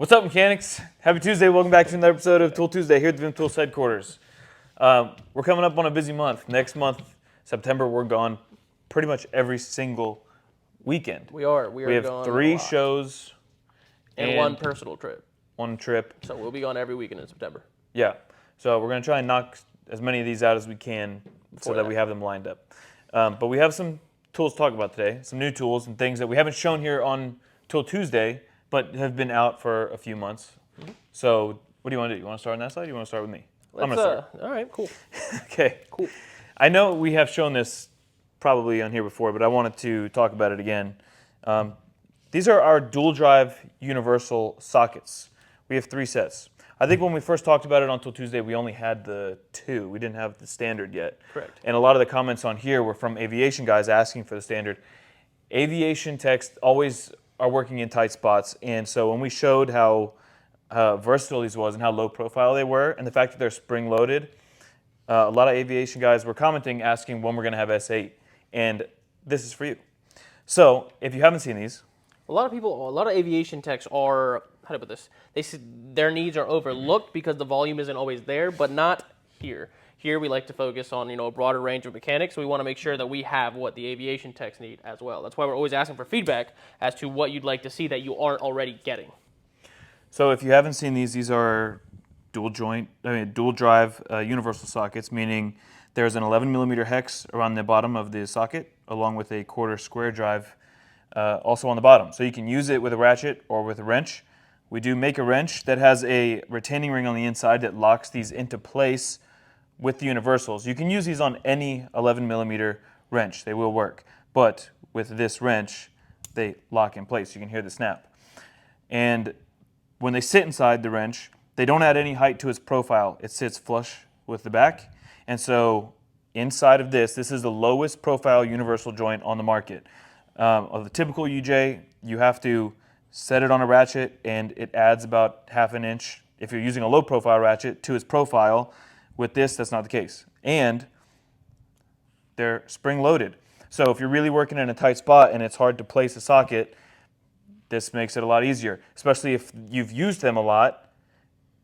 What's up, mechanics? Happy Tuesday. Welcome back to another episode of Tool Tuesday here at the Vim Tools headquarters. We're coming up on a busy month. Next month, September, we're gone pretty much every single weekend. We are We have gone 3 a lot. shows and one personal trip. one trip. So we'll be gone every weekend in September. Yeah. So we're going to try and knock as many of these out as we can so that we have them lined up. But we have some tools to talk about today, some new tools and things that we haven't shown here on Tool Tuesday, but have been out for a few months. Mm-hmm. So what do you want to do? You want to start on that side or you want to start with me? I'm going to start. All right, cool. Okay. Cool. I know we have shown this probably on here before, but I wanted to talk about it again. These are our dual drive universal sockets. We have 3 sets. I think when we first talked about it on Tool Tuesday, we only had the 2. We didn't have the standard yet. Correct. And a lot of the comments on here were from aviation guys asking for the standard. Aviation techs always are working in tight spots, and so when we showed how versatile these was and how low profile they were, and the fact that they're spring loaded, a lot of aviation guys were commenting asking when we're going to have S8, and this is for you. So if you haven't seen these, A lot of aviation techs are, how to put this, their needs are overlooked because the volume isn't always there, but not here. Here we like to focus on, a broader range of mechanics. So we want to make sure that we have what the aviation techs need as well. That's why we're always asking for feedback as to what you'd like to see that you aren't already getting. so if you haven't seen these are dual drive universal sockets, meaning there's an 11 millimeter hex around the bottom of the socket, along with a 1/4 square drive also on the bottom. So you can use it with a ratchet or with a wrench. We do make a wrench that has a retaining ring on the inside that locks these into place with the universals. You can use these on any 11 millimeter wrench. They will work. But with this wrench, they lock in place. You can hear the snap. And when they sit inside the wrench, they don't add any height to its profile. It sits flush with the back. And so inside of this is the lowest profile universal joint on the market. Of the typical UJ, you have to set it on a ratchet, and it adds about 1/2 inch, if you're using a low profile ratchet, to its profile. With this, that's not the case. And they're spring loaded. So if you're really working in a tight spot and it's hard to place a socket, this makes it a lot easier, especially if you've used them a lot.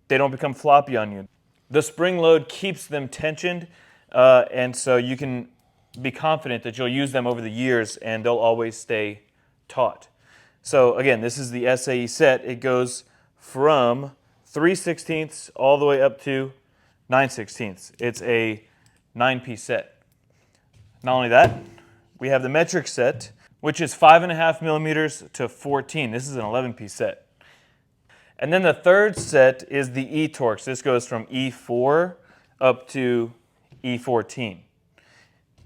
They don't become floppy on you. The spring load keeps them tensioned, and so you can be confident that you'll use them over the years and they'll always stay taut. So again, this is the SAE set. It goes from 3/16 all the way up to 9/16. It's a 9-piece set. Not only that, we have the metric set, which is 5.5 millimeters to 14. This is an 11-piece set. And then the third set is the E-Torx. This goes from E4 up to E14.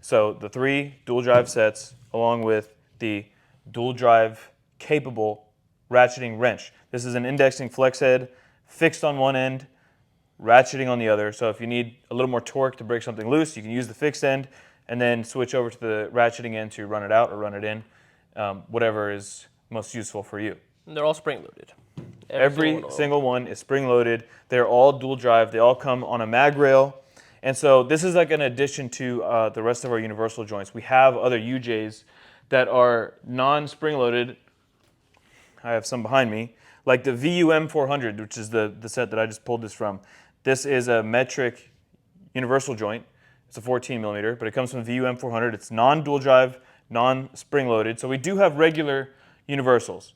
So the 3 dual drive sets, along with the dual drive capable ratcheting wrench. This is an indexing flex head, fixed on one end, ratcheting on the other. So if you need a little more torque to break something loose, you can use the fixed end and then switch over to the ratcheting end to run it out or run it in, whatever is most useful for you. And they're all spring loaded. Every single one is spring loaded. They're all dual drive. They all come on a mag rail. And so this is like an addition to the rest of our universal joints. We have other UJs that are non-spring loaded. I have some behind me, like the VUM 400, which is the set that I just pulled this from. This is a metric universal joint. It's a 14 millimeter, but it comes from VUM 400. It's non-dual drive, non-spring loaded. So we do have regular universals.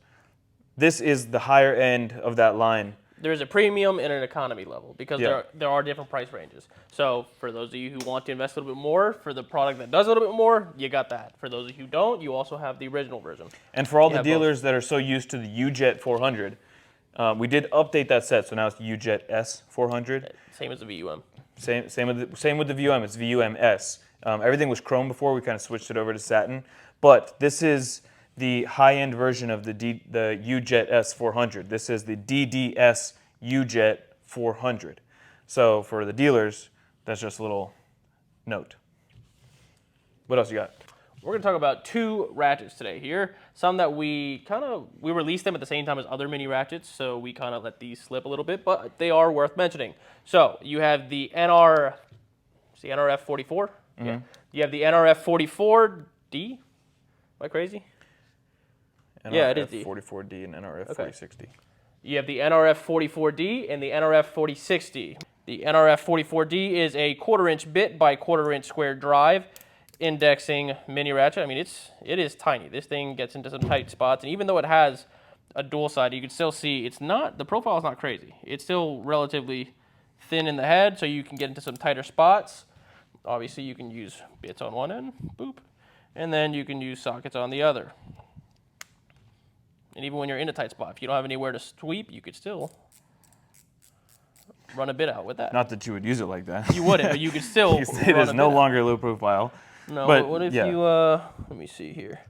This is the higher end of that line. There's a premium and an economy level because there are different price ranges. So for those of you who want to invest a little bit more, for the product that does a little bit more, you got that. For those of you who don't, you also have the original version. And for all the dealers that are so used to the UJet 400, we did update that set, so now it's UJet S 400. Same as the VUM. Same with the VUM. It's VUM S. Everything was chrome before. We kind of switched it over to satin. But this is the high-end version of the UJet S 400. This is the DDS UJet 400. So for the dealers, that's just a little note. What else you got? We're going to talk about 2 ratchets today here. Some that we released them at the same time as other mini ratchets, so we kind of let these slip a little bit, but they are worth mentioning. So you have the NRF 44. Mm-hmm. Yeah. You have the NRF 44D. Am I crazy? NRF Yeah, it is D. 44D and NRF 4060. You have the NRF 44D and the NRF 4060. The NRF 44D is a 1/4-inch bit by 1/4-inch square drive indexing mini ratchet. I mean, it is tiny. This thing gets into some tight spots, and even though it has a dual side, you can still see the profile is not crazy. It's still relatively thin in the head, so you can get into some tighter spots. Obviously, you can use bits on one end, boop, and then you can use sockets on the other. And even when you're in a tight spot, if you don't have anywhere to sweep, you could still run a bit out with that. Not that you would use it like that. You wouldn't, but you could still. It is no longer low profile. No, but what if you? Let me see here.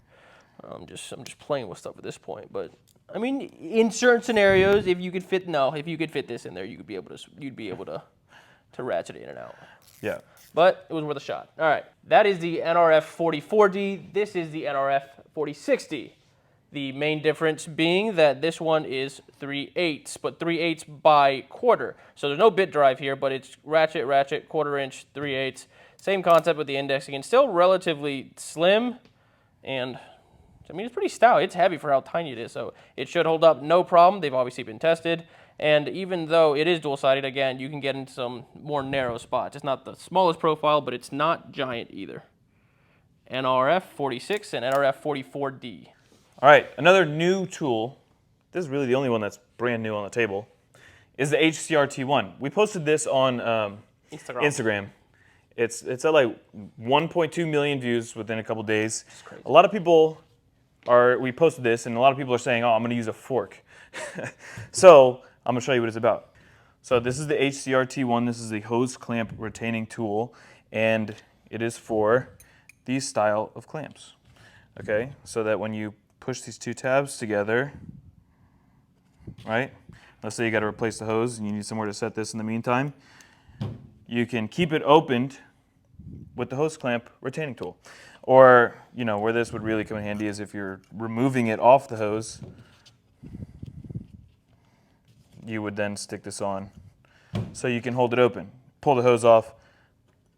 I'm just playing with stuff at this point, but I mean, in certain scenarios, if you could fit this in there, you'd be able to ratchet it in and out. Yeah. But it was worth a shot. All right, that is the NRF 44D. This is the NRF 4060. The main difference being that this one is 3/8, but 3/8 by 1/4. So there's no bit drive here, but it's ratchet, 1/4-inch, 3/8. Same concept with the indexing, and still relatively slim. And I mean, it's pretty stout. It's heavy for how tiny it is, so it should hold up no problem. They've obviously been tested. And even though it is dual-sided, again, you can get into some more narrow spots. It's not the smallest profile, but it's not giant either. NRF 46 and NRF 44D. All right, another new tool, this is really the only one that's brand new on the table, is the HCRT1. We posted this on Instagram. It's at like 1.2 million views within a couple days. A lot of people we posted this, and a lot of people are saying, oh, I'm going to use a fork. So I'm going to show you what it's about. So this is the HCRT1. This is a hose clamp retaining tool, and it is for these style of clamps. Okay, so that when you push these two tabs together, right? Let's say you got to replace the hose and you need somewhere to set this in the meantime. You can keep it opened with the hose clamp retaining tool. Or, you know, where this would really come in handy is if you're removing it off the hose, you would then stick this on so you can hold it open. Pull the hose off,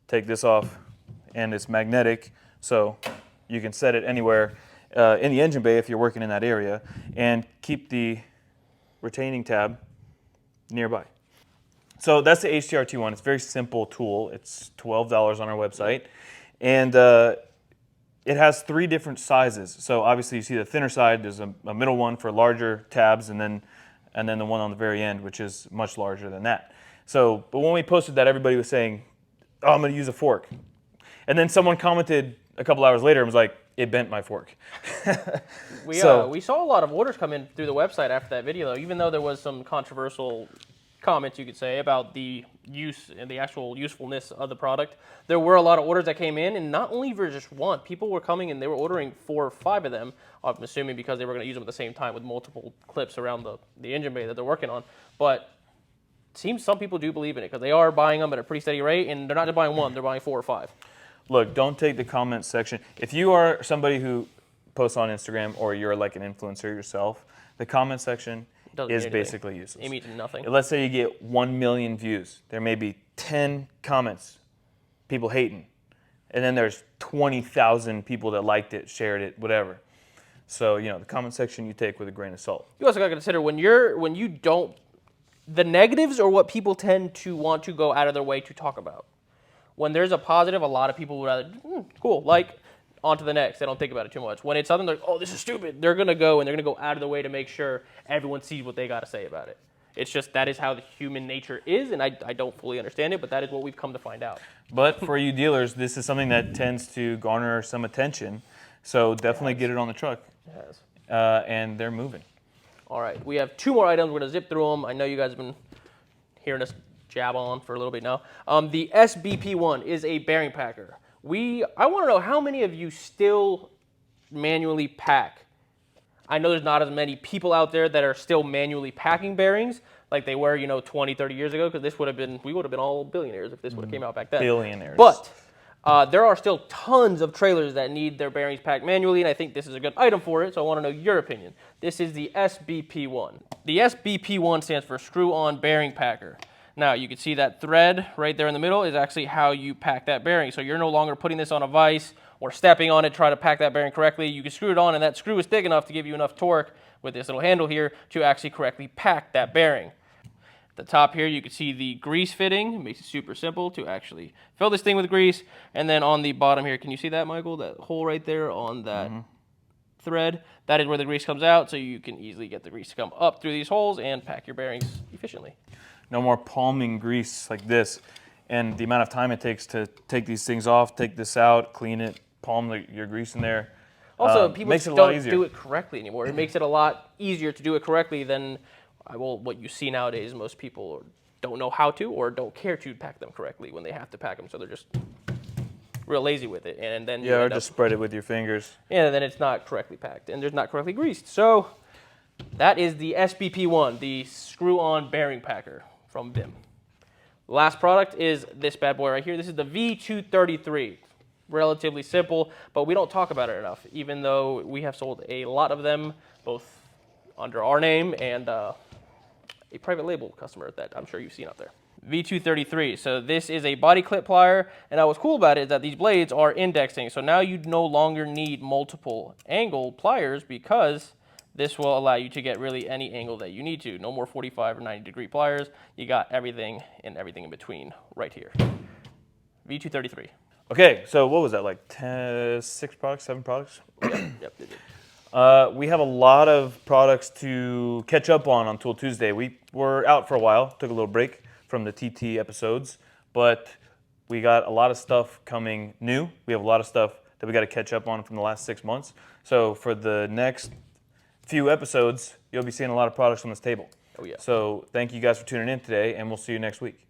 take this off, and it's magnetic, so you can set it anywhere in the engine bay if you're working in that area, and keep the retaining tab nearby. So that's the HCRT1. It's a very simple tool. It's $12 on our website, and it has 3 different sizes. So obviously you see the thinner side. There's a middle one for larger tabs, and then the one on the very end, which is much larger than that. So, but when we posted that, everybody was saying, "Oh, I'm going to use a fork," and then someone commented a couple hours later and was like, "It bent my fork." We saw a lot of orders come in through the website after that video, though, even though there was some controversial comments, you could say, about the use and the actual usefulness of the product. There were a lot of orders that came in, and not only for just one. People were coming and they were ordering 4 or 5 of them, I'm assuming because they were going to use them at the same time with multiple clips around the engine bay that they're working on. But it seems some people do believe in it because they are buying them at a pretty steady rate, and they're not just buying one, they're buying 4 or 5. Look, don't take the comment section. If you are somebody who posts on Instagram or you're like an influencer yourself, the comment section is basically useless. It means nothing. Let's say you get 1 million views. There may be 10 comments, people hating. And then there's 20,000 people that liked it, shared it, whatever. So, you know, the comment section you take with a grain of salt. You also got to consider the negatives are what people tend to want to go out of their way to talk about. When there's a positive, a lot of people would rather, cool, like, on to the next. They don't think about it too much. When it's something like, oh, this is stupid, they're going to go out of their way to make sure everyone sees what they got to say about it. It's just that is how the human nature is, and I don't fully understand it, but that is what we've come to find out. But for you dealers, this is something that tends to garner some attention, so definitely get it on the truck. It has. And they're moving. All right, we have 2 more items. We're going to zip through them. I know you guys have been hearing us jab on for a little bit now. The SBP1 is a bearing packer. I want to know how many of you still manually pack. I know there's not as many people out there that are still manually packing bearings like they were, 20, 30 years ago, because we would have been all billionaires if this would have came out back then. Billionaires. But there are still tons of trailers that need their bearings packed manually, and I think this is a good item for it, so I want to know your opinion. This is the SBP1. The SBP1 stands for Screw-On Bearing Packer. Now, you can see that thread right there in the middle is actually how you pack that bearing. So you're no longer putting this on a vise or stepping on it, try to pack that bearing correctly. You can screw it on, and that screw is thick enough to give you enough torque with this little handle here to actually correctly pack that bearing. At the top here, you can see the grease fitting. It makes it super simple to actually fill this thing with grease. And then on the bottom here, can you see that, Michael? That hole right there on that thread, that is where the grease comes out, so you can easily get the grease to come up through these holes and pack your bearings efficiently. No more palming grease like this. And the amount of time it takes to take these things off, take this out, clean it, palm your grease in there. Also, people makes it a lot don't easier. do it correctly anymore. It makes it a lot easier to do it correctly than what you see nowadays. Most people don't know how to or don't care to pack them correctly when they have to pack them, so they're just real lazy with it. And then Yeah, or just spread it with your fingers. and then it's not correctly packed and there's not correctly greased. So that is the SBP1, the screw-on bearing packer from Vim. Last product is this bad boy right here. This is the V233. Relatively simple, but we don't talk about it enough, even though we have sold a lot of them, both under our name and a private label customer that I'm sure you've seen out there. V233. So this is a body clip plier, and what's cool about it is that these blades are indexing. So now you no longer need multiple angle pliers because this will allow you to get really any angle that you need to. No more 45 or 90 degree pliers. You got everything and everything in between right here. V233. Okay, so what was that, like 6 products, 7 products? Yep, they did. We have a lot of products to catch up on Tool Tuesday. We were out for a while, took a little break from the TT episodes, but we got a lot of stuff coming new. We have a lot of stuff that we got to catch up on from the last 6 months. So for the next few episodes, you'll be seeing a lot of products on this table. Oh yeah. So thank you guys for tuning in today, and we'll see you next week.